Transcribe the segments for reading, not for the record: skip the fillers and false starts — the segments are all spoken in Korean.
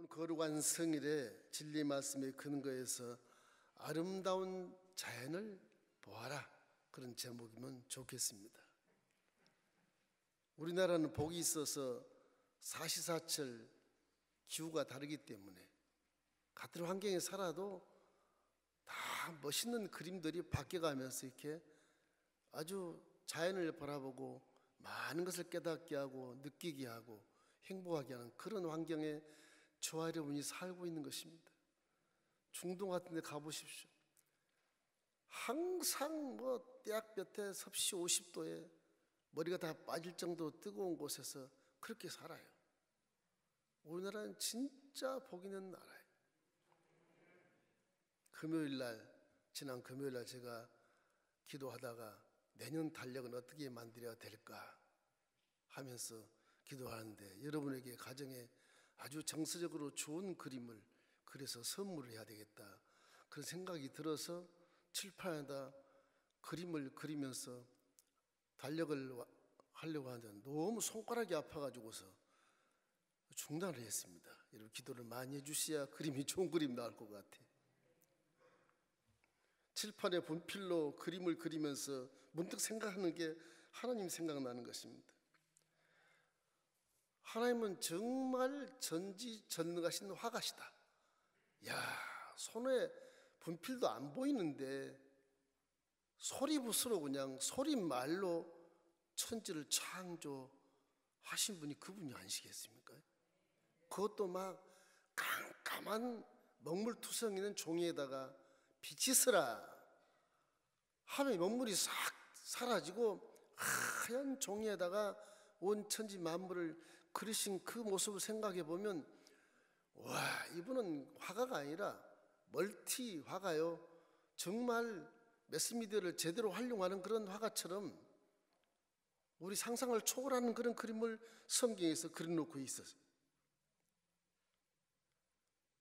거룩한 성일의 진리 말씀의 근거에서 아름다운 자연을 보아라, 그런 제목이면 좋겠습니다. 우리나라는 복이 있어서 사시사철 기후가 다르기 때문에 같은 환경에 살아도 다 멋있는 그림들이 바뀌어가면서 이렇게 아주 자연을 바라보고 많은 것을 깨닫게 하고 느끼게 하고 행복하게 하는 그런 환경에 저와 여러분이 살고 있는 것입니다. 중동 같은 데 가보십시오. 항상 떼약볕에 섭씨 50도에 머리가 다 빠질 정도로 뜨거운 곳에서 그렇게 살아요. 우리나라는 진짜 복 있는 나라예요. 지난 금요일날 제가 기도하다가 내년 달력은 어떻게 만들어야 될까 하면서 기도하는데, 여러분에게 가정에 아주 정서적으로 좋은 그림을 그래서 선물을 해야 되겠다, 그런 생각이 들어서 칠판에다 그림을 그리면서 달력을 하려고 하는데 너무 손가락이 아파가지고서 중단을 했습니다. 여러분 기도를 많이 해주셔야 그림이 좋은 그림 나올 것 같아. 칠판에 분필로 그림을 그리면서 문득 생각하는 게 하나님 생각나는 것입니다. 하나님은 정말 전지전능하신 화가시다. 야, 손에 분필도 안 보이는데 소리붓으로 그냥 소리말로 천지를 창조하신 분이 그분이 아니시겠습니까? 그것도 막 깜깜한 먹물투성 있는 종이에다가 빛이 쓰라 하면 먹물이 싹 사라지고 하얀 종이에다가 온 천지 만물을 그리신 그 모습을 생각해 보면, 와, 이분은 화가가 아니라 멀티 화가요. 정말 매스미디어를 제대로 활용하는 그런 화가처럼 우리 상상을 초월하는 그런 그림을 성경에서 그려놓고 있었어요.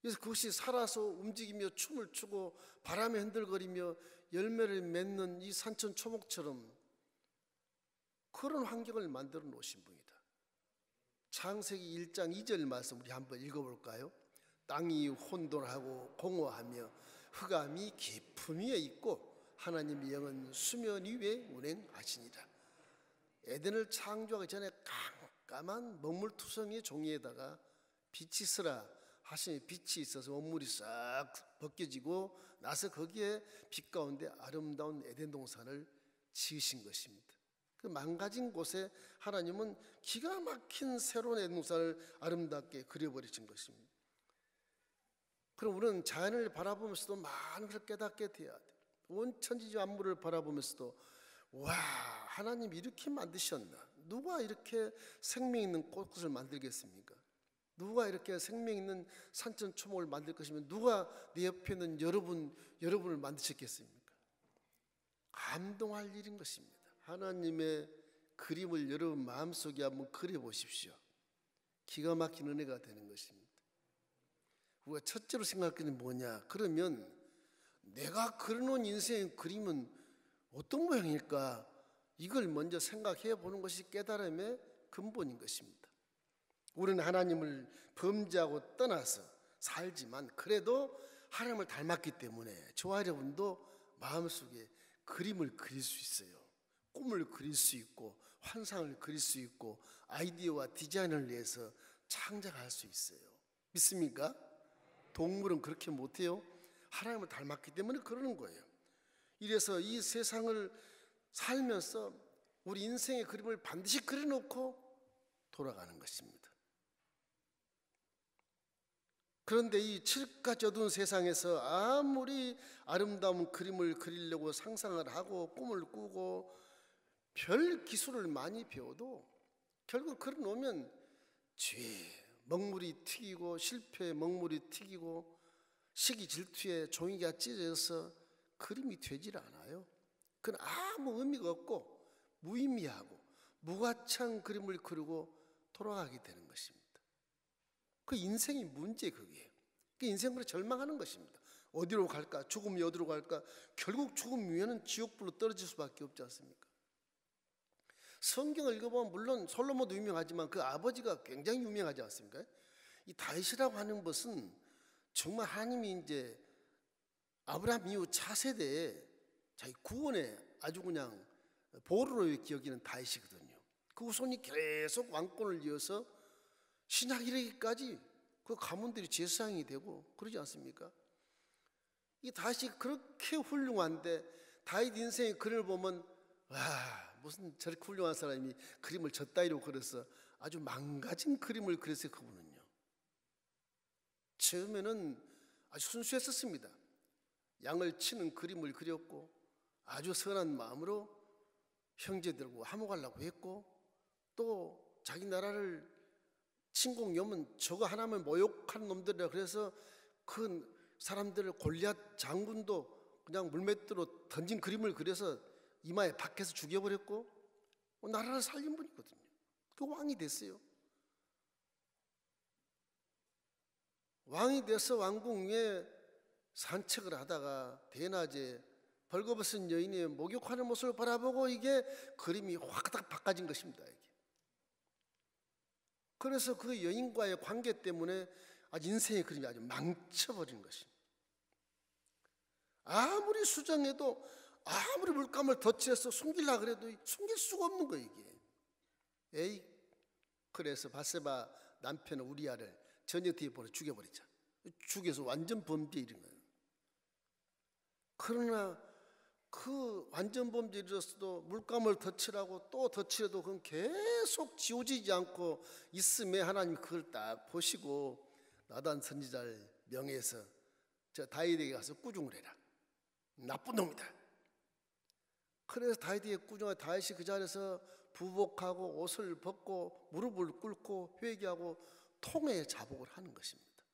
그래서 그것이 살아서 움직이며 춤을 추고 바람에 흔들거리며 열매를 맺는 이 산천초목처럼 그런 환경을 만들어 놓으신 분이다. 창세기 1장 2절 말씀 우리 한번 읽어볼까요? 땅이 혼돈하고 공허하며 흑암이 깊음 위에 있고 하나님의 영은 수면 위에 운행하시니라. 에덴을 창조하기 전에 깜깜한 먹물투성이의 종이에다가 빛이 있으라 하시니 빛이 있어서 먹물이 싹 벗겨지고 나서 거기에 빛 가운데 아름다운 에덴 동산을 지으신 것입니다. 그 망가진 곳에 하나님은 기가 막힌 새로운 에덴 동산을 아름답게 그려버리신 것입니다. 그럼 우리는 자연을 바라보면서도 많은 것을 깨닫게 돼야 돼요. 온 천지 만물을 바라보면서도 와, 하나님이 이렇게 만드셨나? 누가 이렇게 생명 있는 꽃을 만들겠습니까? 누가 이렇게 생명 있는 산천초목을 만들 것이면 누가 내 옆에 있는 여러분을 만드셨겠습니까? 감동할 일인 것입니다. 하나님의 그림을 여러분 마음속에 한번 그려보십시오. 기가 막힌 은혜가 되는 것입니다. 우리가 첫째로 생각할 게 뭐냐? 그러면 내가 그려놓은 인생의 그림은 어떤 모양일까? 이걸 먼저 생각해 보는 것이 깨달음의 근본인 것입니다. 우리는 하나님을 범죄하고 떠나서 살지만 그래도 하나님을 닮았기 때문에 저와 여러분도 마음속에 그림을 그릴 수 있어요. 꿈을 그릴 수 있고 환상을 그릴 수 있고 아이디어와 디자인을 내서 창작할 수 있어요. 믿습니까? 동물은 그렇게 못해요. 하나님을 닮았기 때문에 그러는 거예요. 이래서 이 세상을 살면서 우리 인생의 그림을 반드시 그려놓고 돌아가는 것입니다. 그런데 이 칠흑같이 어두운 세상에서 아무리 아름다운 그림을 그리려고 상상을 하고 꿈을 꾸고 별 기술을 많이 배워도 결국 그려놓으면 먹물이 튀기고 실패에 먹물이 튀기고 시기 질투에 종이가 찢어져서 그림이 되질 않아요. 그건 아무 의미가 없고 무의미하고 무가치한 그림을 그리고 돌아가게 되는 것입니다. 그 인생이 문제, 그게. 그 인생으로 절망하는 것입니다. 어디로 갈까? 죽음이 어디로 갈까? 결국 죽음 위에는 지옥불로 떨어질 수밖에 없지 않습니까? 성경을 읽어보면 물론 솔로몬도 유명하지만 그 아버지가 굉장히 유명하지 않습니까? 이 다윗이라고 하는 것은 정말 하나님이 이제 아브라함 이후 차세대에 자기 구원에 아주 그냥 보루로 여기는 다윗이거든요. 그 후손이 계속 왕권을 이어서 신약 이르기까지 그 가문들이 제사장이 되고 그러지 않습니까? 이 다윗이 그렇게 훌륭한데 다윗 인생의 글을 보면 와, 무슨 저렇게 훌륭한 사람이 그림을 저 따위로 그려서 아주 망가진 그림을 그렸어요. 그분은요. 처음에는 아주 순수했었습니다. 양을 치는 그림을 그렸고 아주 선한 마음으로 형제들과 화목하려고 했고 또 자기 나라를 침공하면 저거 하나만 모욕하는 놈들이라 그래서 그 사람들을 골리앗 장군도 그냥 물맷대로 던진 그림을 그려서 이마에 박해서 죽여버렸고 나라를 살린 분이거든요. 그 왕이 됐어요. 왕이 돼서 왕궁 위에 산책을 하다가 대낮에 벌거벗은 여인의 목욕하는 모습을 바라보고 이게 그림이 확 바꿔진 것입니다. 이게. 그래서 그 여인과의 관계 때문에 아주 인생의 그림이 아주 망쳐버린 것입니다. 아무리 수정해도 아무리 물감을 덧칠해서 숨기려고 그래도 숨길 수가 없는 거예요. 이게. 에이, 그래서 바세바 남편 우리아를 저녁 뒤에 보내 죽여버리자. 죽여서 완전 범죄 일인 거예요. 그러나 그 완전 범죄 일이었어도 물감을 덧칠하고 또 덧칠해도 그건 계속 지워지지 않고 있음에 하나님이 그걸 딱 보시고 나단 선지자를 명해서 저 다윗에게 가서 꾸중을 해라. 나쁜 놈이다. 그래서 다윗에게 꾸중하여 다윗이 그 자리에서 부복하고 옷을 벗고 무릎을 꿇고 회개하고 통에 자복을 하는 것입니다.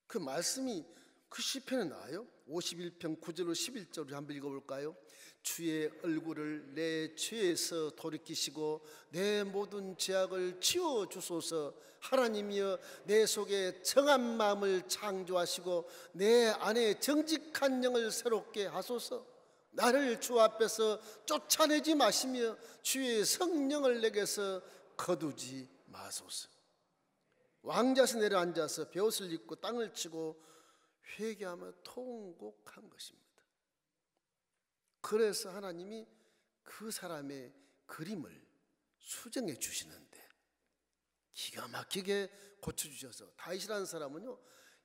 그 말씀이 그 시편에 나와요. 51편 9절로 11절을 한번 읽어볼까요? 주의 얼굴을 내 죄에서 돌이키시고 내 모든 죄악을 지워주소서. 하나님이여 내 속에 정한 마음을 창조하시고 내 안에 정직한 영을 새롭게 하소서. 나를 주 앞에서 쫓아내지 마시며 주의 성령을 내게서 거두지 마소서. 왕자에서 내려앉아서 베옷을 입고 땅을 치고 회개하며 통곡한 것입니다. 그래서 하나님이 그 사람의 그림을 수정해 주시는데 기가 막히게 고쳐주셔서 다윗이라는 사람은요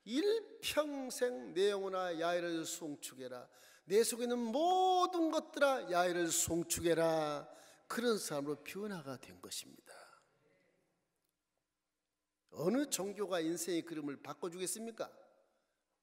일평생 내 영혼아 야훼를 송축해라. 내 속에 있는 모든 것들아 야훼를 송축해라. 그런 사람으로 변화가 된 것입니다. 어느 종교가 인생의 그림을 바꿔주겠습니까?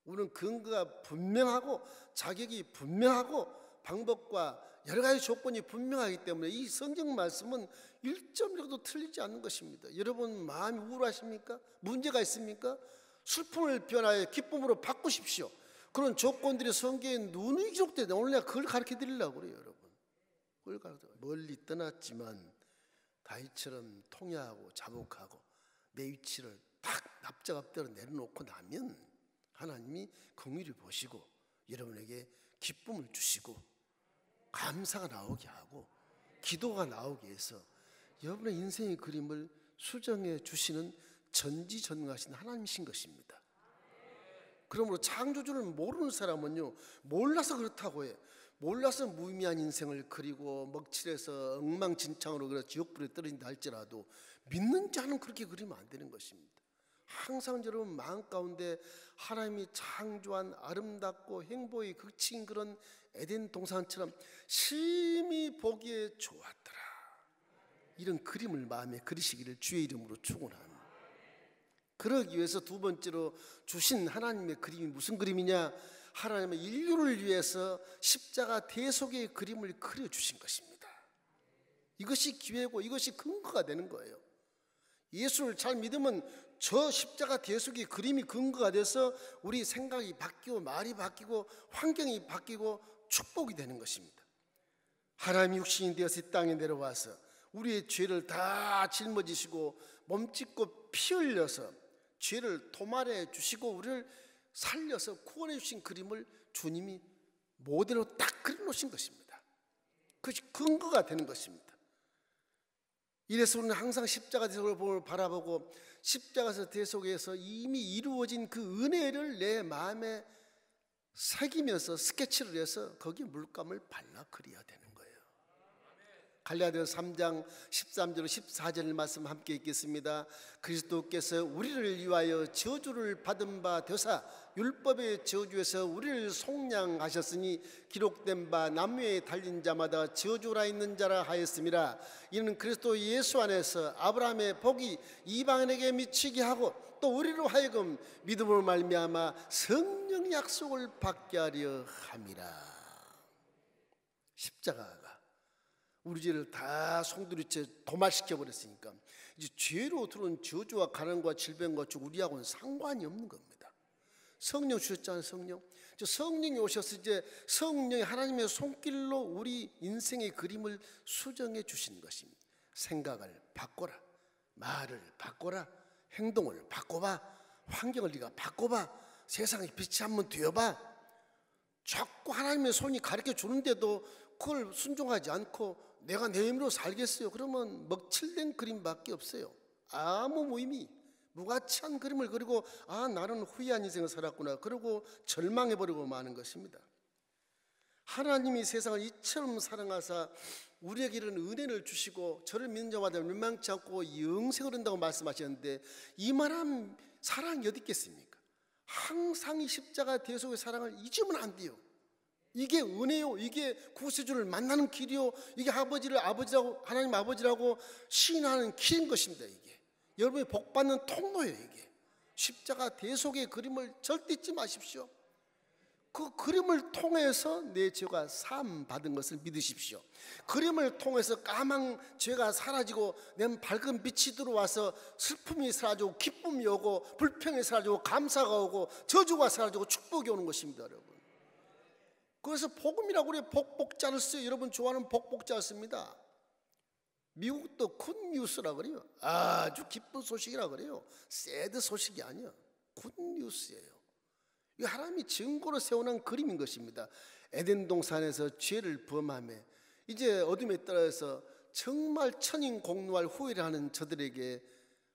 우리는 근거가 분명하고 자격이 분명하고 방법과 여러 가지 조건이 분명하기 때문에 이 성경 말씀은 1점이라도 틀리지 않는 것입니다. 여러분 마음이 우울하십니까? 문제가 있습니까? 슬픔을 변화해 기쁨으로 바꾸십시오. 그런 조건들이 성경에 누누이 기록되는데 오늘 내가 그걸 가르쳐 드리려고 그래요. 여러분 그걸 가르쳐. 멀리 떠났지만 다윗처럼 통회하고 자복하고 내 위치를 딱 납작업대로 내려놓고 나면 하나님이 긍휼히 보시고 여러분에게 기쁨을 주시고 감사가 나오게 하고 기도가 나오게 해서 여러분의 인생의 그림을 수정해 주시는 전지전능하신 하나님이신 것입니다. 그러므로 창조주를 모르는 사람은요 몰라서 그렇다고 해. 몰라서 무의미한 인생을 그리고 먹칠해서 엉망진창으로 그래 지옥불에 떨어진다 할지라도 믿는 자는 그렇게 그리면 안 되는 것입니다. 항상 여러분 마음 가운데 하나님이 창조한 아름답고 행복이 극치인 그런 에덴 동산처럼 심히 보기에 좋았더라 이런 그림을 마음에 그리시기를 주의 이름으로 축원합니다. 그러기 위해서 두 번째로 주신 하나님의 그림이 무슨 그림이냐? 하나님의 인류를 위해서 십자가 대속의 그림을 그려주신 것입니다. 이것이 기회고 이것이 근거가 되는 거예요. 예수를 잘 믿으면 저 십자가 대속의 그림이 근거가 돼서 우리 생각이 바뀌고 말이 바뀌고 환경이 바뀌고 축복이 되는 것입니다. 하나님이 육신이 되어서 이 땅에 내려와서 우리의 죄를 다 짊어지시고 몸짓고 피 흘려서 죄를 도말해 주시고 우리를 살려서 구원해 주신 그림을 주님이 모델로 딱 그려놓으신 것입니다. 그것이 근거가 되는 것입니다. 이래서 우리는 항상 십자가 대속을 바라보고 십자가 대속에서 이미 이루어진 그 은혜를 내 마음에 새기면서 스케치를 해서 거기에 물감을 발라 그려야 되는 거예요. 갈라디아서 3장 13절 14절 말씀 함께 읽겠습니다. 그리스도께서 우리를 위하여 저주를 받은 바 되사 율법의 저주에서 우리를 속량하셨으니 기록된 바 나무에 달린 자마다 저주라 있는 자라 하였음이라. 이는 그리스도 예수 안에서 아브라함의 복이 이방인에게 미치게 하고 또 우리로 하여금 믿음으로 말미암아 성령 약속을 받게 하려 함이라. 십자가가 우리 죄를 다 송두리째 도말시켜 버렸으니까 이제 죄로 들어온 저주와 가난과 질병과 죽 우리하고는 상관이 없는 겁니다. 성령 주셨잖아요. 성령이 오셔서 이제 성령이 하나님의 손길로 우리 인생의 그림을 수정해 주신 것입니다. 생각을 바꿔라, 말을 바꿔라, 행동을 바꿔봐, 환경을 네가 바꿔봐, 세상의 빛이 한번 되어봐. 자꾸 하나님의 손이 가르쳐 주는데도 그걸 순종하지 않고 내가 내 힘으로 살겠어요. 그러면 먹칠된 그림밖에 없어요. 아무 무의미, 무가치한 그림을 그리고 나는 후회한 인생을 살았구나 그러고 절망해버리고 마는 것입니다. 하나님이 세상을 이처럼 사랑하사 우리에게 이런 은혜를 주시고 저를 믿는 자마다 멸망치 않고 영생을 얻는다고 말씀하셨는데 이 말한 사랑이 어디 있겠습니까? 항상 이 십자가 대속의 사랑을 잊으면 안 돼요. 이게 은혜요, 이게 구세주를 만나는 길이요, 이게 아버지라고 하나님 아버지라고 시인하는 길인 것입니다. 이게 여러분이 복받는 통로예요. 이게 십자가 대속의 그림을 절대 잊지 마십시오. 그 그림을 통해서 내 죄가 사함 받은 것을 믿으십시오. 그림을 통해서 까만 죄가 사라지고 내 밝은 빛이 들어와서 슬픔이 사라지고 기쁨이 오고 불평이 사라지고 감사가 오고 저주가 사라지고 축복이 오는 것입니다. 여러분, 그래서 복음이라고 우리 복복자를 써요. 여러분 좋아하는 복복자를 씁니다. 미국도 굿뉴스라 그래요. 아주 기쁜 소식이라 그래요. 새드 소식이 아니야. 굿뉴스예요. 이 하나님이 증거로 세워놓은 그림인 것입니다. 에덴 동산에서 죄를 범하며 이제 어둠에 따라서 정말 천인공노할 후회를 하는 저들에게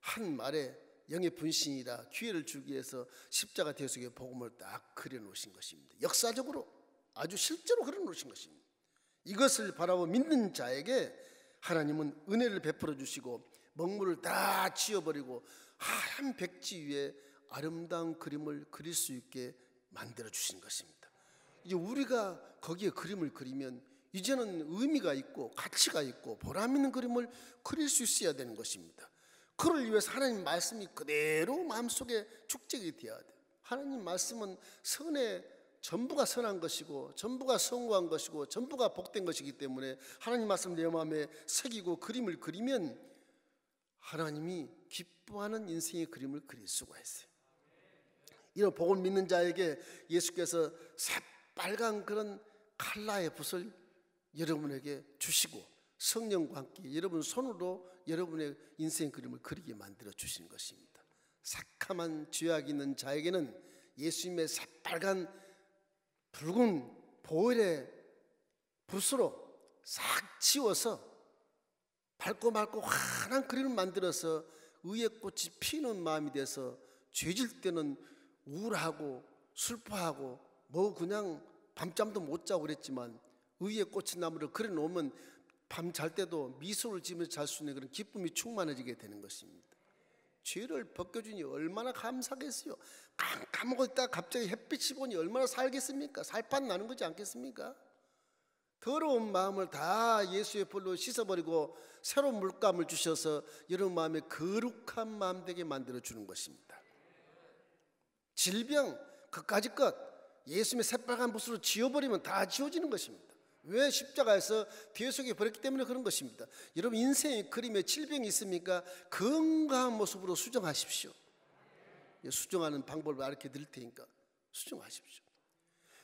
한 말에 영의 분신이라 기회를 주기 위해서 십자가 대속의 복음을 딱 그려놓으신 것입니다. 역사적으로 아주 실제로 그려놓으신 것입니다. 이것을 바라보 믿는 자에게 하나님은 은혜를 베풀어 주시고 먹물을 다 지워버리고 하얀 백지 위에 아름다운 그림을 그릴 수 있게 만들어 주신 것입니다. 이제 우리가 거기에 그림을 그리면 이제는 의미가 있고 가치가 있고 보람 있는 그림을 그릴 수 있어야 되는 것입니다. 그를 위해서 하나님 말씀이 그대로 마음속에 축적이 되어야 돼요. 하나님 말씀은 선의 전부가 선한 것이고 전부가 성공한 것이고 전부가 복된 것이기 때문에 하나님 말씀 내 마음에 새기고 그림을 그리면 하나님이 기뻐하는 인생의 그림을 그릴 수가 있어요. 이런 복을 믿는 자에게 예수께서 새빨간 그런 칼라의 붓을 여러분에게 주시고 성령과 함께 여러분 손으로 여러분의 인생의 그림을 그리게 만들어 주신 것입니다. 새카만 죄악 있는 자에게는 예수님의 새빨간 붉은 보혈의 붓으로 싹 지워서 밝고 맑고 환한 그림을 만들어서 의의 꽃이 피는 마음이 돼서 죄질 때는 우울하고 슬퍼하고 그냥 밤잠도 못 자고 그랬지만 의의 꽃이 나무를 그려놓으면 밤 잘 때도 미소를 지으면서 잘 수 있는 그런 기쁨이 충만해지게 되는 것입니다. 죄를 벗겨주니 얼마나 감사하겠어요. 깜깜하고 있다가 갑자기 햇빛이 보니 얼마나 살겠습니까? 살판 나는 거지 않겠습니까? 더러운 마음을 다 예수의 불로 씻어버리고 새로운 물감을 주셔서 여러분 마음에 거룩한 마음 되게 만들어주는 것입니다. 질병 그까짓 것 예수님의 새빨간 붓으로 지워버리면 다 지워지는 것입니다. 왜? 십자가에서 대속이 버렸기 때문에 그런 것입니다. 여러분 인생의 그림에 질병이 있습니까? 건강한 모습으로 수정하십시오. 수정하는 방법을 가르쳐 드릴 테니까 수정하십시오.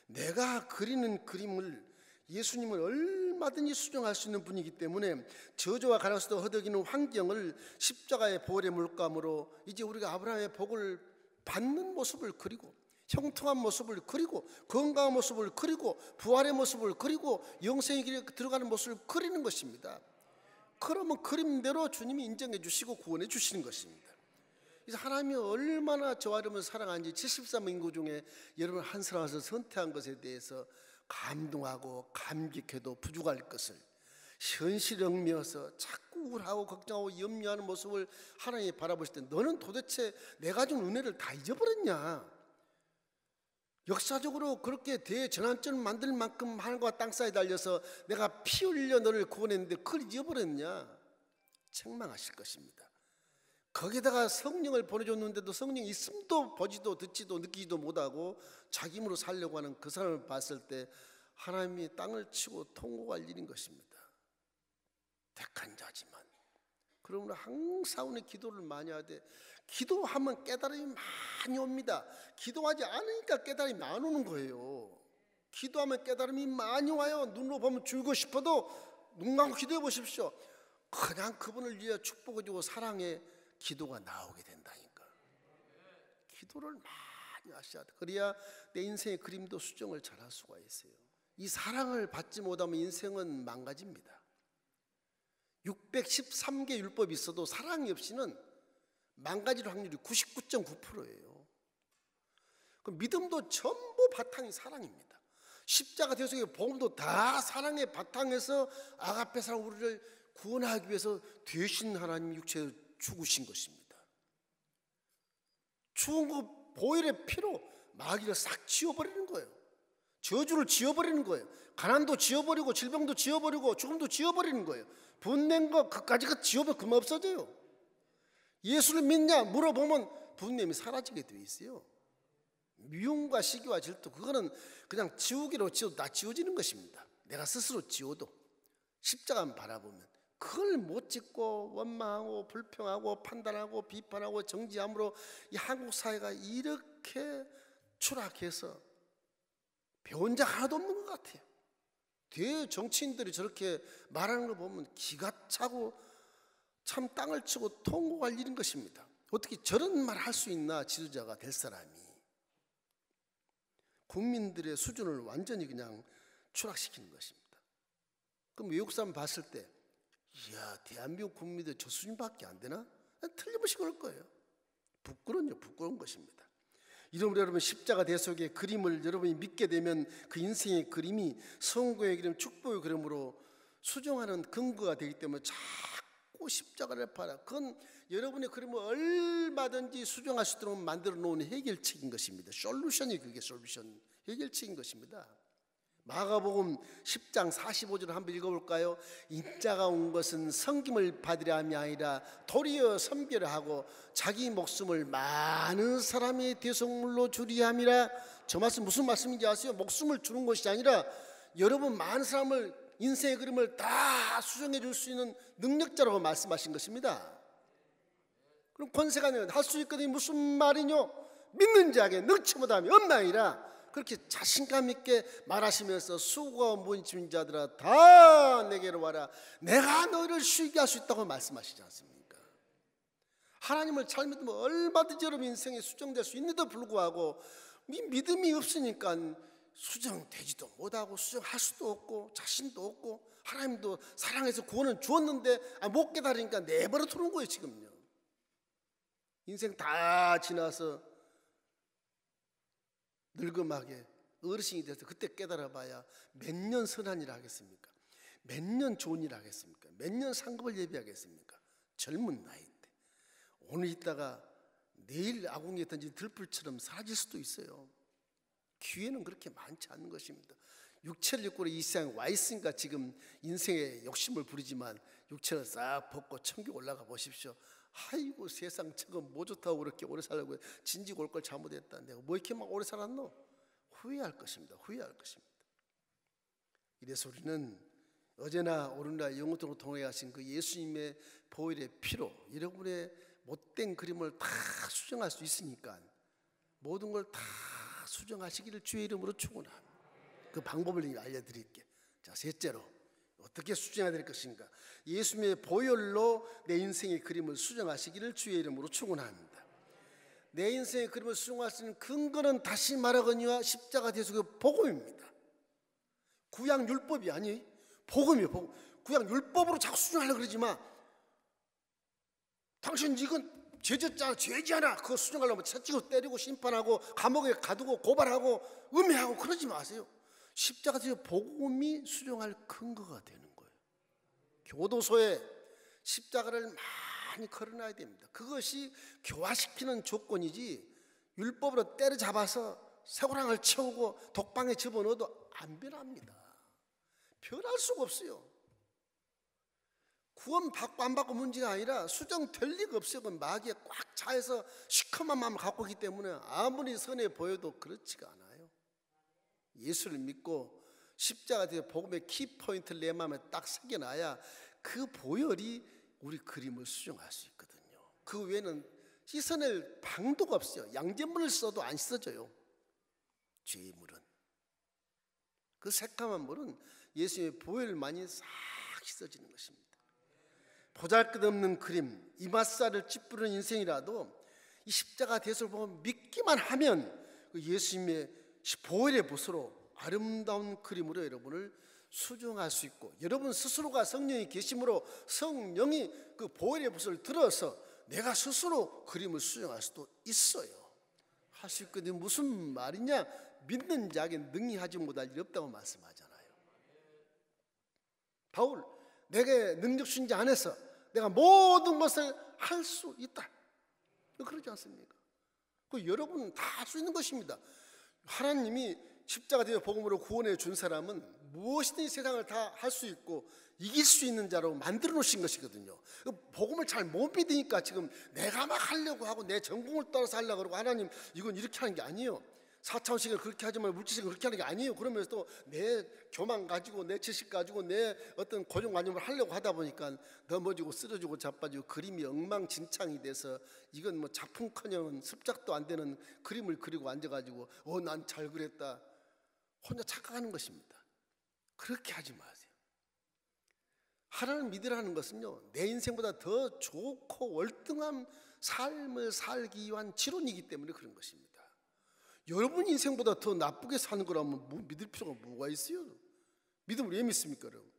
내가 그리는 그림을 예수님은 얼마든지 수정할 수 있는 분이기 때문에 저주와 가난에서도 허덕이는 환경을 십자가의 보혈의 물감으로 이제 우리가 아브라함의 복을 받는 모습을 그리고 형통한 모습을 그리고 건강한 모습을 그리고 부활의 모습을 그리고 영생의 길에 들어가는 모습을 그리는 것입니다. 그러면 그림대로 주님이 인정해 주시고 구원해 주시는 것입니다. 그래서 하나님이 얼마나 저와 여러분을 사랑하는지 73만 인구 중에 여러분 한 사람을 선택한 것에 대해서 감동하고 감격해도 부족할 것을 현실을 얽매여서 자꾸 우울하고 걱정하고 염려하는 모습을 하나님이 바라보실 때 너는 도대체 내가 준 은혜를 다 잊어버렸냐? 역사적으로 그렇게 대전환점을 만들 만큼 하늘과 땅 사이에 달려서 내가 피 흘려 너를 구원했는데 그걸 잊어버렸냐? 책망하실 것입니다. 거기다가 성령을 보내줬는데도 성령이 있음도 보지도 듣지도 느끼지도 못하고 자기 힘으로 살려고 하는 그 사람을 봤을 때 하나님이 땅을 치고 통곡할 일인 것입니다. 택한 자지만 그러므로 항상 오늘 기도를 많이 하되 기도하면 깨달음이 많이 옵니다. 기도하지 않으니까 깨달음이 안 오는 거예요. 기도하면 깨달음이 많이 와요. 눈으로 보면 죽고 싶어도 눈 감고 기도해 보십시오. 그냥 그분을 위해 축복해 주고 사랑해 기도가 나오게 된다니까. 기도를 많이 하셔야 돼. 그래야 내 인생의 그림도 수정을 잘할 수가 있어요. 이 사랑을 받지 못하면 인생은 망가집니다. 613개 율법이 있어도 사랑이 없이는 망가질 확률이 99.9%예요. 그 믿음도 전부 바탕이 사랑입니다. 십자가 대속의 복음도 다 사랑의 바탕에서 아가페 사랑 우리를 구원하기 위해서 되신 하나님 육체에 죽으신 것입니다. 죽은 그 보혈의 피로 마귀를 싹 지워버리는 거예요. 저주를 지워버리는 거예요. 가난도 지워버리고 질병도 지워버리고 죽음도 지워버리는 거예요. 분낸 거 그까지 지워버리면 금방 없어져요. 예수를 믿냐 물어보면 분냄이 사라지게 되어 있어요. 미움과 시기와 질투 그거는 그냥 지우기로 지워도 다 지워지는 것입니다. 내가 스스로 지워도 십자가만 바라보면 그걸 못 짓고 원망하고 불평하고 판단하고 비판하고 정지함으로 이 한국 사회가 이렇게 추락해서 배운 자 하나도 없는 것 같아요. 대정치인들이 저렇게 말하는 거 보면 기가 차고 참 땅을 치고 통곡할 일인 것입니다. 어떻게 저런 말 할 수 있나 지도자가 될 사람이. 국민들의 수준을 완전히 그냥 추락시키는 것입니다. 그럼 외국 사람 봤을 때 이야 대한민국 국민들 저 수준밖에 안 되나? 틀림없이 그럴 거예요. 부끄러운 것입니다. 이러므로 여러분 십자가 대속의 그림을 여러분이 믿게 되면 그 인생의 그림이 성공의 그림, 축복의 그림으로 수정하는 근거가 되기 때문에 자꾸 십자가를 봐라. 그건 여러분의 그림을 얼마든지 수정할 수 있도록 만들어 놓은 해결책인 것입니다. 솔루션이 그게 솔루션, 해결책인 것입니다. 마가복음 10장 45절을 한번 읽어볼까요? 인자가 온 것은 섬김을 받으려 함이 아니라 도리어 섬기려 하고 자기 목숨을 많은 사람의 대속물로 주리려 함이라. 저 말씀 무슨 말씀인지 아세요? 목숨을 주는 것이 아니라 여러분 많은 사람을 인생의 그림을 다 수정해 줄 수 있는 능력자라고 말씀하신 것입니다. 그럼 권세가 할 수 있거든요. 무슨 말이뇨? 믿는 자에게 능치 못함이 없나이다. 그렇게 자신감 있게 말하시면서 수고가 무거운 자들아 다 내게로 와라. 내가 너희를 쉬게 할 수 있다고 말씀하시지 않습니까? 하나님을 잘 믿으면 얼마든지 여러분 인생에 수정될 수 있는데도 불구하고 믿음이 없으니까 수정되지도 못하고 수정할 수도 없고 자신도 없고 하나님도 사랑해서 구원은 주었는데 못 깨달으니까 내버려 두는 거예요. 지금요 인생 다 지나서 늙음하게 어르신이 돼서 그때 깨달아 봐야 몇 년 선한 일 하겠습니까? 몇 년 좋은 일 하겠습니까? 몇 년 상급을 예비하겠습니까? 젊은 나이 때 오늘 있다가 내일 아궁이에 던진 들불처럼 사라질 수도 있어요. 기회는 그렇게 많지 않은 것입니다. 육체를 입고 이 세상에 와 있으니까 지금 인생에 욕심을 부리지만 육체를 싹 벗고 천국 올라가 보십시오. 아이고 세상 저거 뭐 좋다고 그렇게 오래 살려고 진즉 올 걸 잘못했다. 내가 뭐 이렇게 막 오래 살았노? 후회할 것입니다. 후회할 것입니다. 이래서 우리는 어제나 오늘날 영원토록 동행하신 그 예수님의 보혈의 피로 여러분의 못된 그림을 다 수정할 수 있으니까 모든 걸 다 수정하시기를 주의 이름으로 축원합니다. 그 방법을 알려드릴게요. 자, 셋째로 어떻게 수정해야 될 것인가? 예수님의 보혈로 내 인생의 그림을 수정하시기를 주의 이름으로 축원합니다. 내 인생의 그림을 수정할 수 있는 근거는 다시 말하거니와 십자가 대속의 복음입니다. 구약 율법이 아니 복음이에요. 복음. 그냥 율법으로 자꾸 수정하려고 그러지 마. 당신 이건 죄졌잖아, 죄지않아. 그거 수정하려면 채찍으로 때리고 심판하고 감옥에 가두고 고발하고 음해하고 그러지 마세요. 십자가 뒤에 복음이 수정할 근거가 되는 거예요. 교도소에 십자가를 많이 걸어놔야 됩니다. 그것이 교화시키는 조건이지 율법으로 때려잡아서 쇠고랑을 채우고 독방에 집어넣어도 안 변합니다. 변할 수가 없어요. 구원 받고 안 받고 문제가 아니라 수정될 리가 없어요. 그건 마귀에 꽉 차서 시커먼 마음을 갖고 있기 때문에 아무리 선해 보여도 그렇지가 않아요. 예수를 믿고 십자가 뒤에 복음의 키포인트를 내 마음에 딱 새겨놔야 그 보혈이 우리 그림을 수정할 수 있거든요. 그 외에는 씻어낼 방도가 없어요. 양잿물을 써도 안 씻어져요. 죄의 물은. 그 새까만 물은 예수님의 보혈만이 싹 씻어지는 것입니다. 보잘것없는 그림, 이맛살을 찌푸리는 인생이라도 이 십자가 대속을 보면 믿기만 하면 그 예수님의 보혈의 붓으로 아름다운 그림으로 여러분을 수정할 수 있고, 여러분 스스로가 성령이 계심으로 성령이 그 보혈의 붓을 들어서 내가 스스로 그림을 수정할 수도 있어요. 할 수 있거든요. 무슨 말이냐? 믿는 자에게 능히 하지 못할 일 없다고 말씀하잖아요. 바울, 내게 능력 주신 자 안에서 내가 모든 것을 할 수 있다. 그러지 않습니까? 그 여러분은 다 할 수 있는 것입니다. 하나님이 십자가 되어 복음으로 구원해 준 사람은 무엇이든지 세상을 다 할 수 있고 이길 수 있는 자로 만들어 놓으신 것이거든요. 복음을 잘 못 믿으니까 지금 내가 막 하려고 하고 내 전공을 따라서 하려고 그러고, 하나님 이건 이렇게 하는 게 아니에요. 4차원식을 그렇게 하지 말고 물질식을 그렇게 하는 게 아니에요. 그러면서 또 내 교만 가지고 내 지식 가지고 내 어떤 고정관념을 하려고 하다 보니까 넘어지고 쓰러지고 자빠지고 그림이 엉망진창이 돼서 이건 뭐 작품커녕 습작도 안 되는 그림을 그리고 앉아가지고 난 잘 그렸다 혼자 착각하는 것입니다. 그렇게 하지 마세요. 하나님을 믿으라는 것은요, 내 인생보다 더 좋고 월등한 삶을 살기 위한 지론이기 때문에 그런 것입니다. 여러분 인생보다 더 나쁘게 사는 거라면 믿을 필요가 뭐가 있어요? 믿음을 왜 믿습니까, 여러분?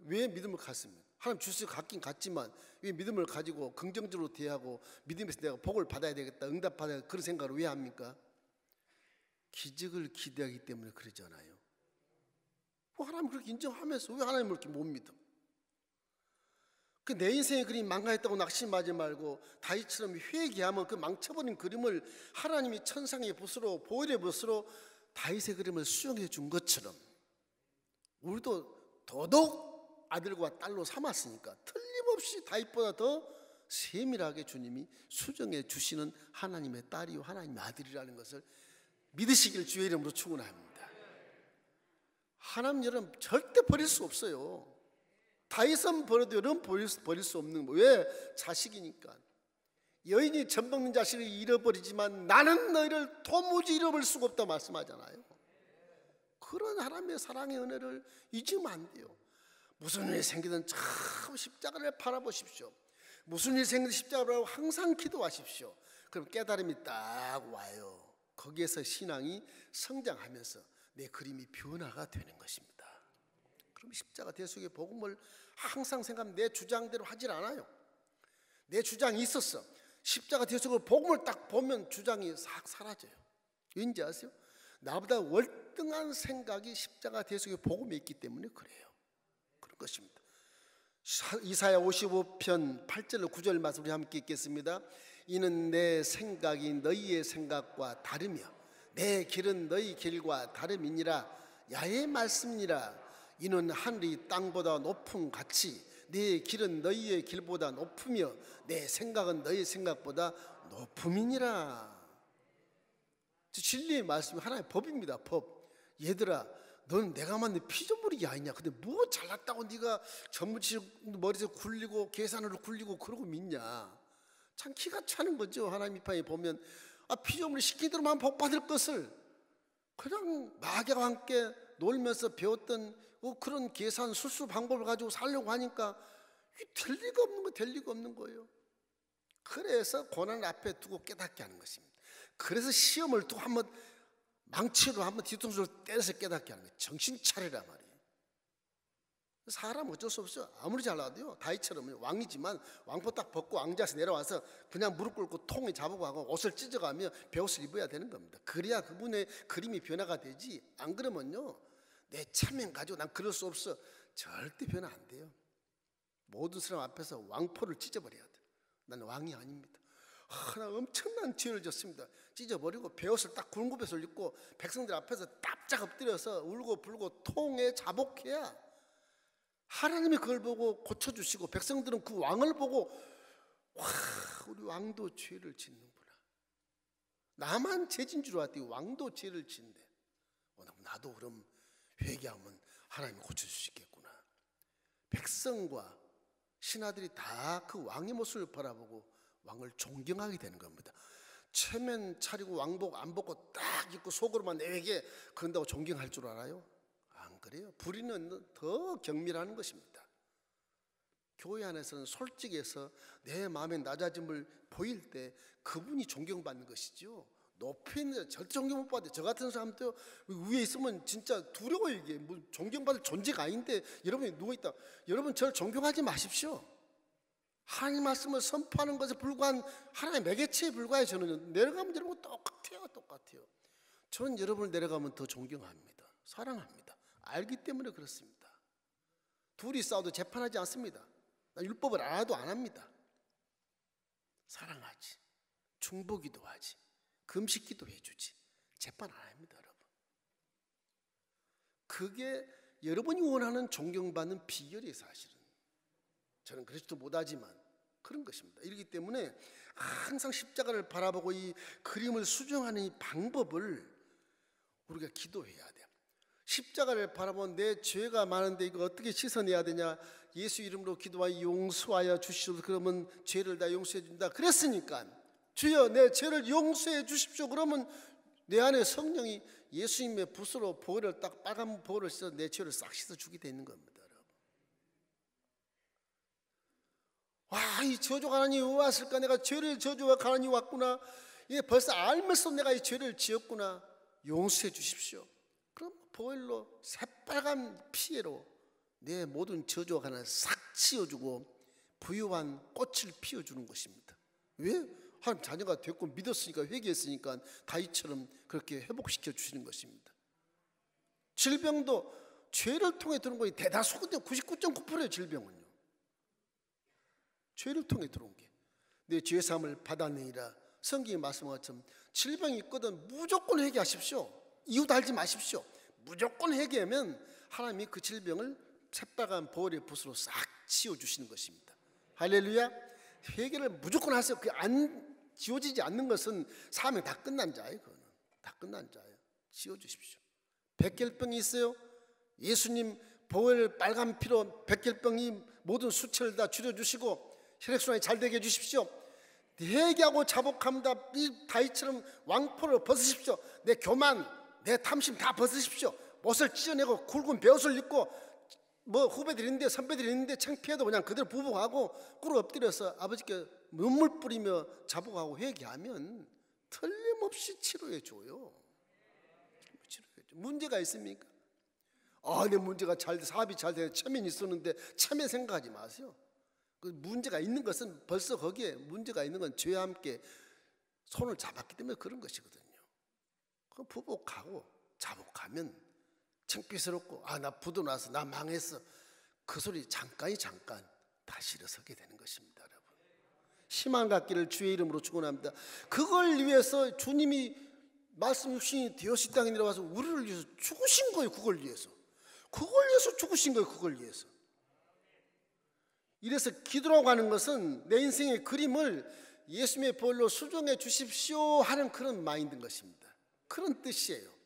왜 믿음을 갖습니까? 하나님 주셔서 갖긴 갖지만 왜 믿음을 가지고 긍정적으로 대하고 믿음에서 내가 복을 받아야 되겠다, 응답받아야 되겠다, 그런 생각을 왜 합니까? 기적을 기대하기 때문에 그러잖아요. 하나님 그렇게 인정하면서 왜 하나님을 이렇게 못 믿어? 내 인생의 그림이 망가졌다고 낙심하지 말고 다윗처럼 회개하면 그 망쳐버린 그림을 하나님이 천상의 붓으로 보혈의 붓으로 다윗의 그림을 수정해 준 것처럼 우리도 더더욱 아들과 딸로 삼았으니까 틀림없이 다윗보다 더 세밀하게 주님이 수정해 주시는 하나님의 딸이요 하나님의 아들이라는 것을 믿으시길 주의 이름으로 축원합니다. 하나님 여러분 절대 버릴 수 없어요. 다윗은 버려도 여러분 버릴 수 없는 거예요. 왜? 자식이니까. 여인이 젖먹는 자식을 잃어버리지만 나는 너희를 도무지 잃어버릴 수가 없다 말씀하잖아요. 그런 하나님의 사랑의 은혜를 잊으면 안 돼요. 무슨 일이 생기든 참 십자가를 바라보십시오. 무슨 일이 생기든 십자가를 바라보고 항상 기도하십시오. 그럼 깨달음이 딱 와요. 거기에서 신앙이 성장하면서 내 그림이 변화가 되는 것입니다. 그럼 십자가 대속의 복음을 항상 생각하면 내 주장대로 하질 않아요. 내 주장이 있었어. 십자가 대속의 복음을 딱 보면 주장이 싹 사라져요. 왠지 아세요? 나보다 월등한 생각이 십자가 대속의 복음에 있기 때문에 그래요. 그런 것입니다. 이사야 55편 8절로 9절 말씀 우리 함께 읽겠습니다. 이는 내 생각이 너희의 생각과 다르며 내 길은 너희 길과 다름이니라. 야의 말씀이니라. 이는 하늘이 땅보다 높음 같이 내 길은 너희의 길보다 높으며 내 생각은 너희의 생각보다 높음이니라. 진리의 말씀이 하나의 법입니다. 법. 얘들아 너는 내가 만든 피조물이 아니냐. 근데 뭐 잘났다고 네가 전무치 머리에서 굴리고 계산으로 굴리고 그러고 믿냐. 참 기가 차는 거죠. 하나님 입장에 보면 피조물이 시키대로만 복받을 것을 그냥 마귀와 함께 놀면서 배웠던 그런 계산 수수 방법을 가지고 살려고 하니까 될 리가 없는 거, 될 리가 없는 거예요. 그래서 고난을 앞에 두고 깨닫게 하는 것입니다. 그래서 시험을 두고 한번 망치로 한번 뒤통수를 때려서 깨닫게 하는 거예요. 정신 차리라 말이에요. 사람 어쩔 수 없어요. 아무리 잘나도요. 다윗처럼 왕이지만 왕포 딱 벗고 왕자에서 내려와서 그냥 무릎 꿇고 통에 잡고 하고 옷을 찢어가며 베옷을 입어야 되는 겁니다. 그래야 그분의 그림이 변화가 되지. 안 그러면요, 내 체면 가지고 난 그럴 수 없어. 절대 변화 안 돼요. 모든 사람 앞에서 왕포를 찢어버려야 돼. 나는 왕이 아닙니다. 나 엄청난 죄를 졌습니다. 찢어버리고 베옷을 딱 굵은 베옷을 입고 백성들 앞에서 납작 엎드려서 울고 불고 통에 자복해야 하나님이 그걸 보고 고쳐주시고, 백성들은 그 왕을 보고 와, 우리 왕도 죄를 짓는구나. 나만 죄진 줄 알았더니 왕도 죄를 짓네. 나도 그럼 회개하면 하나님이 고쳐주시겠구나. 백성과 신하들이 다 그 왕의 모습을 바라보고 왕을 존경하게 되는 겁니다. 체면 차리고 왕복 안 벗고 딱 입고 속으로만 내게 그런다고 존경할 줄 알아요? 안 그래요. 불의는 더 경멸하는 것입니다. 교회 안에서는 솔직해서 내 마음의 낮아짐을 보일 때 그분이 존경받는 것이죠. 높이 있는 절대 존경 못 받아요. 저 같은 사람도 위에 있으면 진짜 두려워요. 이게 뭐 존경받을 존재가 아닌데 여러분이 누워있다. 여러분 저를 존경하지 마십시오. 하나님 말씀을 선포하는 것에 불과한 하나님의 매개체에 불과해. 저는 내려가면 여러분 똑같아요. 저는 여러분을 내려가면 더 존경합니다. 사랑합니다. 알기 때문에 그렇습니다. 둘이 싸워도 재판하지 않습니다. 율법을 알아도 안 합니다. 사랑하지, 중보기도 하지, 금식기도 해주지, 재판 안 합니다. 여러분, 그게 여러분이 원하는 존경받는 비결이에요. 사실은 저는 그렇지도 못하지만 그런 것입니다. 이렇기 때문에 항상 십자가를 바라보고 이 그림을 수정하는 이 방법을 우리가 기도해야 돼요. 십자가를 바라보면 내 죄가 많은데 이거 어떻게 씻어내야 되냐. 예수 이름으로 기도하여 용서하여 주시옵소서. 그러면 죄를 다 용서해 준다 그랬으니까 주여 내 죄를 용서해 주십시오. 그러면 내 안에 성령이 예수님의 붓으로 보혈을 딱 빨간 보혈을 씻어 내 죄를 싹 씻어주게 되는 겁니다. 여러분. 와, 이 저주가 하나님이 왜 왔을까? 내가 죄를 저주와 하나님이 왔구나. 이게 벌써 알면서 내가 이 죄를 지었구나. 용서해 주십시오. 그럼 보혈로 새빨간 피해로 내 모든 저주와 하나를 싹 치워주고 부유한 꽃을 피워주는 것입니다. 왜? 하나님 자녀가 됐고 믿었으니까, 회개했으니까 다윗처럼 그렇게 회복시켜 주시는 것입니다. 질병도 죄를 통해 들어온 거예요. 대다수 99.9%의 질병은요, 죄를 통해 들어온 게. 내 죄사함을 받았느니라. 성경이 말씀한 것처럼 질병이 있거든 무조건 회개하십시오. 이유 달지 마십시오. 무조건 회개하면 하나님이 그 질병을 새빨간 보혈의 붓으로 싹 치워주시는 것입니다. 할렐루야. 회개를 무조건 하세요. 그 안 지워지지 않는 것은 삶이 다 끝난 자예요. 그거는 다 끝난 자예요. 지워주십시오. 백혈병이 있어요. 예수님 보혈 빨간 피로 백혈병이 모든 수치를 다 줄여주시고 혈액순환이 잘 되게 해주십시오. 회개하고 자복합니다. 이 다윗처럼 왕포를 벗으십시오. 내 교만, 내 탐심 다 벗으십시오. 옷을 찢어내고 굵은 베옷을 입고 뭐 후배들이 있는데 선배들이 있는데 창피해도 그냥 그대로 부부하고 꿇어 엎드려서 아버지께 눈물 뿌리며 자복하고 회개하면 틀림없이 치료해 줘요. 문제가 있습니까? 내 문제가 잘 돼, 사업이 잘 돼, 체면이 있었는데 체면 생각하지 마세요. 그 문제가 있는 것은 벌써 거기에 문제가 있는 건 죄와 함께 손을 잡았기 때문에 그런 것이거든요. 그 부복하고 자복하면 창피스럽고 나 부도 나서 나 망했어, 그 소리 잠깐 다시 일어서게 되는 것입니다. 여러분, 희망 갖기를 주의 이름으로 축원합니다. 그걸 위해서 주님이 말씀 육신이 되어서 이 땅에 내려와서 우리를 위해서 죽으신 거예요. 그걸 위해서 죽으신 거예요. 그걸 위해서. 이래서 기도라고 하는 것은 내 인생의 그림을 예수님의 보혈로 수정해 주십시오 하는 그런 마인드인 것입니다. 그런 뜻이에요.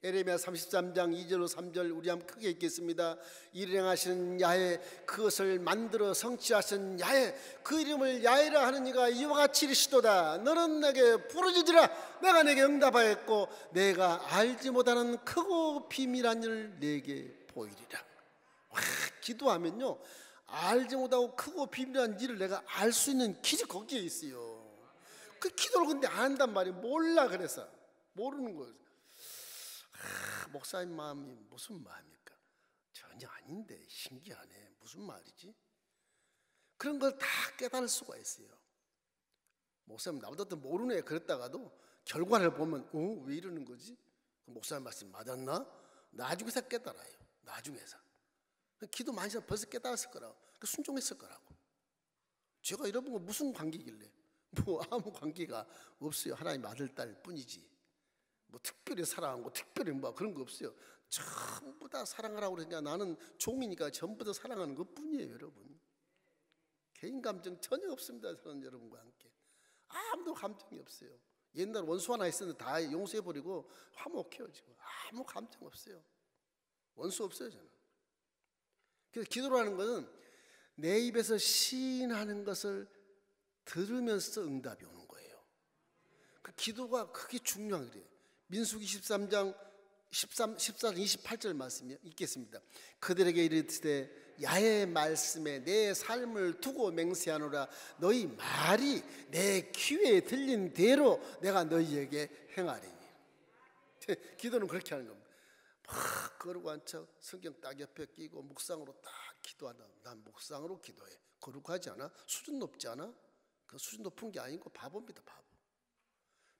에레미야 33장 2절로 3절 우리 함께 크게 읽겠습니다. 일행하시는 야훼, 그것을 만들어 성취하신 야훼, 그 이름을 야훼라 하는 이가 이와 같이 이르시도다. 너는 내게 부르짖으라. 내가 내게 응답하였고 내가 알지 못하는 크고 비밀한 일을 내게 보이리라. 기도하면요, 알지 못하고 크고 비밀한 일을 내가 알 수 있는 길이 거기에 있어요. 그 기도를 근데 안 한단 말이에요. 몰라. 그래서 모르는 거예요. 목사님 마음이 무슨 마음입니까? 전혀 전혀 아닌데 신기하네. 무슨 말이지? 그런 걸 다 깨달을 수가 있어요. 목사님 나보다 더 모르네 그랬다가도 결과를 보면 왜 이러는 거지? 목사님 말씀 맞았나? 나중에서 깨달아요. 나중에서. 기도 많이 해서 벌써 깨달았을 거라고. 순종했을 거라고. 제가 이런 거 무슨 관계길래? 뭐 아무 관계가 없어요. 하나님 아들 딸 뿐이지. 뭐 특별히 사랑하고 특별히 뭐 그런 거 없어요. 전부 다 사랑하라고 그러니까 나는 종이니까 전부 다 사랑하는 것 뿐이에요, 여러분. 개인 감정 전혀 없습니다. 저는 여러분과 함께 아무도 감정이 없어요. 옛날 원수 하나 있었는데 다 용서해버리고 화목해요. 지금 아무 감정 없어요. 원수 없어요, 저는. 그래서 기도라는 것은 내 입에서 시인하는 것을 들으면서 응답이 오는 거예요. 그 기도가 그게 중요한 거예요. 민수기 13장 14절 28절 말씀이 있겠습니다. 그들에게 이르되 야의 말씀에 내 삶을 두고 맹세하노라. 너희 말이 내 귀에 들린 대로 내가 너희에게 행하리니. 기도는 그렇게 하는 겁니다. 막 걸어고 앉아 성경 딱 옆에 끼고 묵상으로 딱 기도한다. 난 묵상으로 기도해. 거룩하지 않아? 수준 높지 않아? 그 수준 높은 게 아니고 바보입니다. 바보.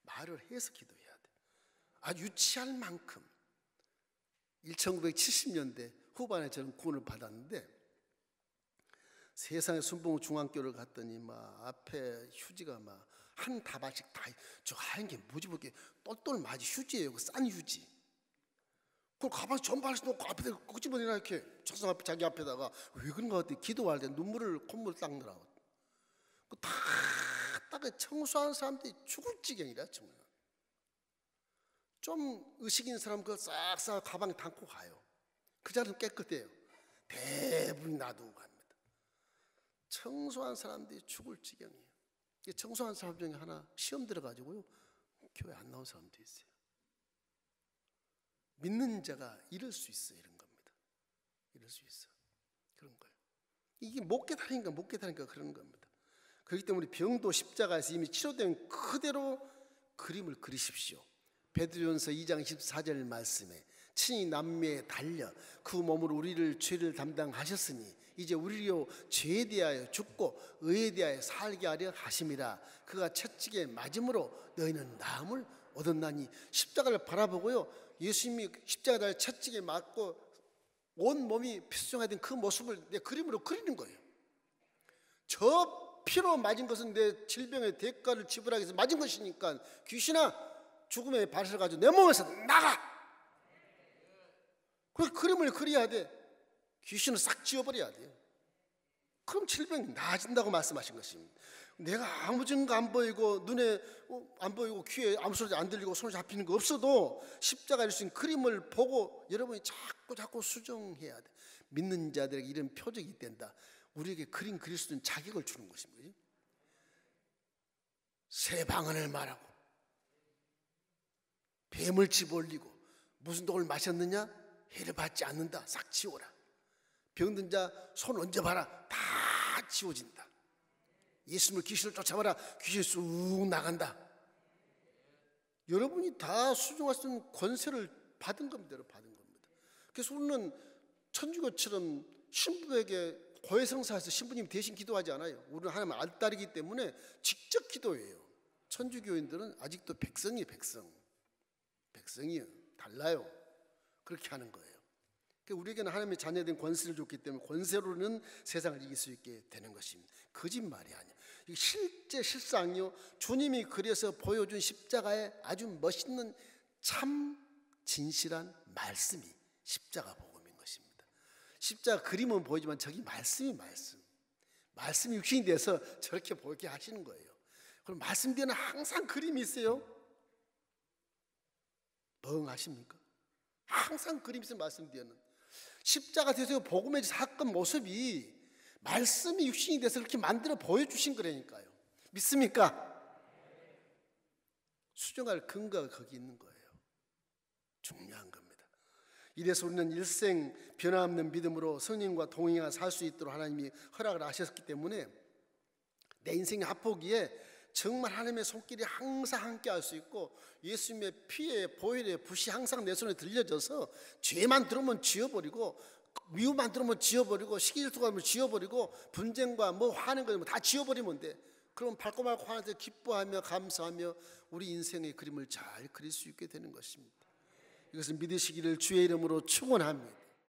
말을 해서 기도해야 돼. 아주 유치할 만큼. 1970년대 후반에 저는 구원을 받았는데 세상에 순봉 중앙교를 갔더니 막 앞에 휴지가 막 한 다발씩 다 저 하얀 게 뭐지 그게 똘똘 맞이 휴지예요. 그 싼 휴지. 그걸 가방에 전반씩 놓고 앞에다 끄집어내나 이렇게 책상 앞에 자기 앞에다가 왜 그런가 했더니 기도할 때 콧물 닦느라고. 다 청소하는 사람들이 죽을 지경이라 정말. 좀 의식 있는 사람 그걸 싹싹 가방에 담고 가요. 그 자리는 깨끗해요. 대부분 놔두고 갑니다. 청소한 사람들이 죽을 지경이에요. 청소한 사람 중에 하나 시험 들어가지고요 교회 안 나온 사람도 있어요. 믿는 자가 이럴 수 있어 이런 겁니다. 이럴 수 있어 그런 거예요. 이게 못 깨달으니까 그런 겁니다. 그렇기 때문에 병도 십자가에서 이미 치료된 그대로 그림을 그리십시오. 베드로전서 2장 14절 말씀에 친히 남미에 달려 그 몸으로 우리를 죄를 담당하셨으니 이제 우리로 죄에 대하여 죽고 의에 대하여 살게 하려 하심이라. 그가 채찍에 맞음으로 너희는 나음을 얻었나니. 십자가를 바라보고요 예수님이 십자가를 채찍에 맞고 온 몸이 피수종하던 그 모습을 내 그림으로 그리는 거예요. 저 피로 맞은 것은 내 질병의 대가를 지불하기 위해서 맞은 것이니까 귀신아 죽음의 발을 가지고 내 몸에서 나가. 그 그림을 그려야 돼. 귀신을 싹 지워버려야 돼요. 그럼 질병이 나아진다고 말씀하신 것입니다. 내가 아무 증거 안 보이고 눈에 안 보이고 귀에 아무 소리 안 들리고 손에 잡히는 거 없어도 십자가일 수 있는 그림을 보고 여러분이 자꾸 수정해야 돼. 믿는 자들에게 이런 표적이 된다. 우리에게 그림 그릴 수 있는 자격을 주는 것입니다. 새 방언을 말하고 뱀을 집어올리고 무슨 독을 마셨느냐? 해를 받지 않는다. 싹 지워라. 병든 자 손 얹어봐라. 다 지워진다. 예수님을 귀신을 쫓아봐라. 귀신이 쑥 나간다. 여러분이 다 수종할 수 있는 권세를 받은 겁니다. 받은 겁니다. 그래서 우리는 천주교처럼 신부에게 고해성사에서 신부님이 대신 기도하지 않아요. 우리는 하나님 알딸이기 때문에 직접 기도해요. 천주교인들은 아직도 백성이에요. 백성이에요. 달라요. 그렇게 하는 거예요. 우리에게는 하나님의 자녀된 권세를 줬기 때문에 권세로는 세상을 이길 수 있게 되는 것입니다. 거짓말이 아니에요. 실제 실상이요. 주님이 그래서 보여준 십자가의 아주 멋있는 참 진실한 말씀이 십자가 복음인 것입니다. 십자가 그림은 보이지만 저기 말씀이 말씀이 육신이 돼서 저렇게 보이게 하시는 거예요. 그럼 말씀 뒤에는 항상 그림이 있어요. 멍하십니까? 항상 그림이 있어요. 말씀 뒤에는. 십자가 돼서 복음의 사건 모습이 말씀이 육신이 돼서 그렇게 만들어 보여주신 거라니까요. 믿습니까? 수정할 근거가 거기 있는 거예요. 중요한 겁니다. 이래서 우리는 일생 변함없는 믿음으로 성령과 동행하여 살 수 있도록 하나님이 허락을 하셨기 때문에 내 인생의 합포기에 정말 하나님의 손길이 항상 함께 할 수 있고 예수님의 피에 보혈의 붓이 항상 내 손에 들려져서 죄만 들으면 지워버리고 미움 안 들으면 지워버리고 시기질투하면 지워버리고 분쟁과 뭐 화는 거 다 지워버리면 돼. 그럼 밝고 맑고 화날 때 기뻐하며 감사하며 우리 인생의 그림을 잘 그릴 수 있게 되는 것입니다. 이것을 믿으시기를 주의 이름으로 축원합니다.